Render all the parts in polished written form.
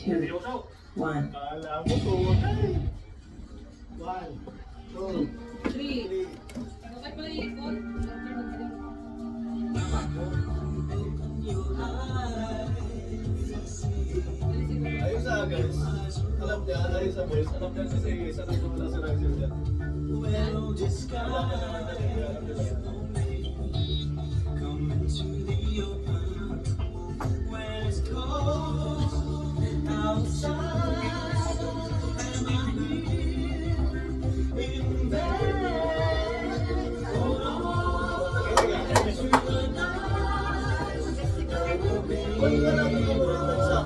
2, 1. Kala mo to. 1, 2, 3. Bakit pala ikot? Ayos ah guys. Alam niya, ayos ah boys. Alam niya kasi isa na wala si Razel dyan. Alam niya naman kasi alam niya yan. Wala na natin yung mga bansa.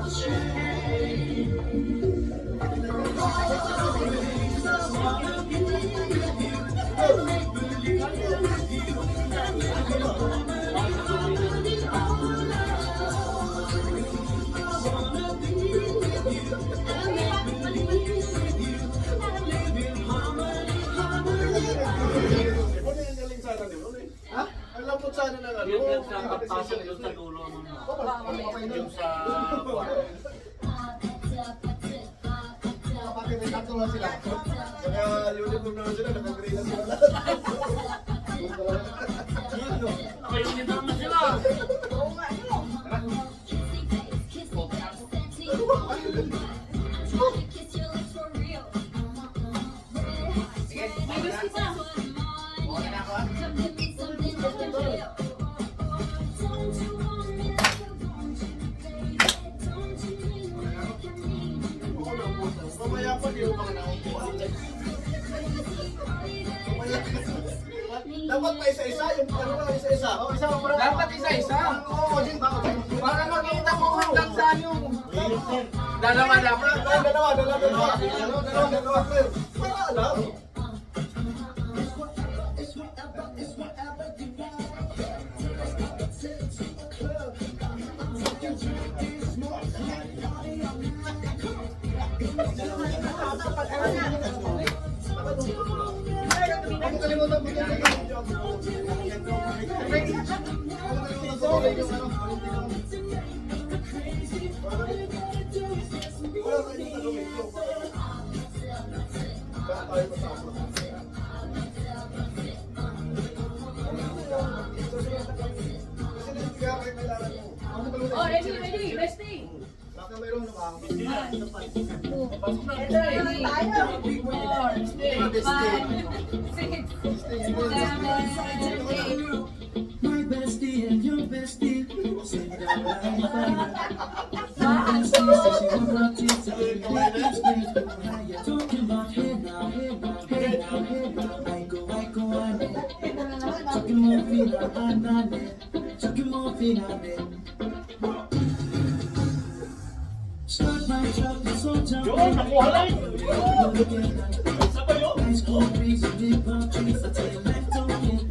Alam po sana ng ano? Yung sa kapasok yung sa dulo ng yung sa Kapag may kanto lang sila. Kaya uniform naman sila, nakagree na sila lahat. kayo din naman sila. May gusto pa. Mamaya pa yung mga naupuan. Dapat pa isa-isa, yung ano lang isa-isa. Oh, isa mo pala. Dapat isa-isa. Oo, din ba? Para makita mo hanggang saan yung dalawa dapat. Dalawa. Para alam. Huwag kalimutan mo yung Oh, ready. Resting. Baka mayroon na ba? Pasok na. Ready. 4, 5, 6, 7, 8. My bestie and your bestie say that talking about hey now, I go on it. Talking more fina, talking more fina. Start my truck, it's all jump. Nakuha lang. Ice cold breeze and big palm trees. I tell you, left don't get no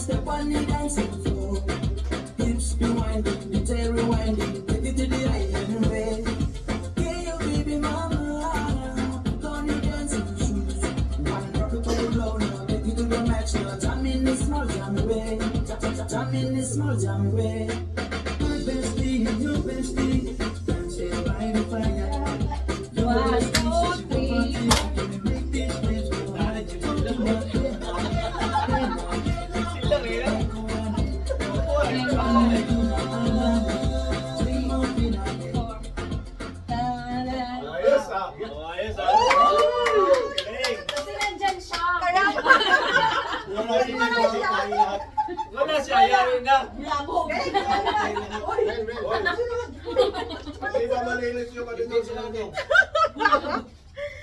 step on the dancing floor. Hips be winding, the tail rewinding, take it to the island way. Yeah, your baby mama, don't need dancing shoes. One drop it on the floor now, take it to the max now. Jam in the small jam way, jam in the small jam way. My bestie and your bestie, dancing by the fire. Your bestie says you want to party, can you make this place go high? Talking about hey now, hey now. Ayos ah. Ayos ah. Galing. Kasi nandyan siya. Wala siya, yari na. Hindi ba malinis yung kanina sila nyo?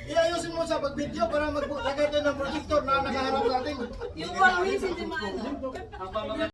Iayusin mo sa pag-video para maglagay tayo ng projector na nakaharap natin. Yung always hindi maano.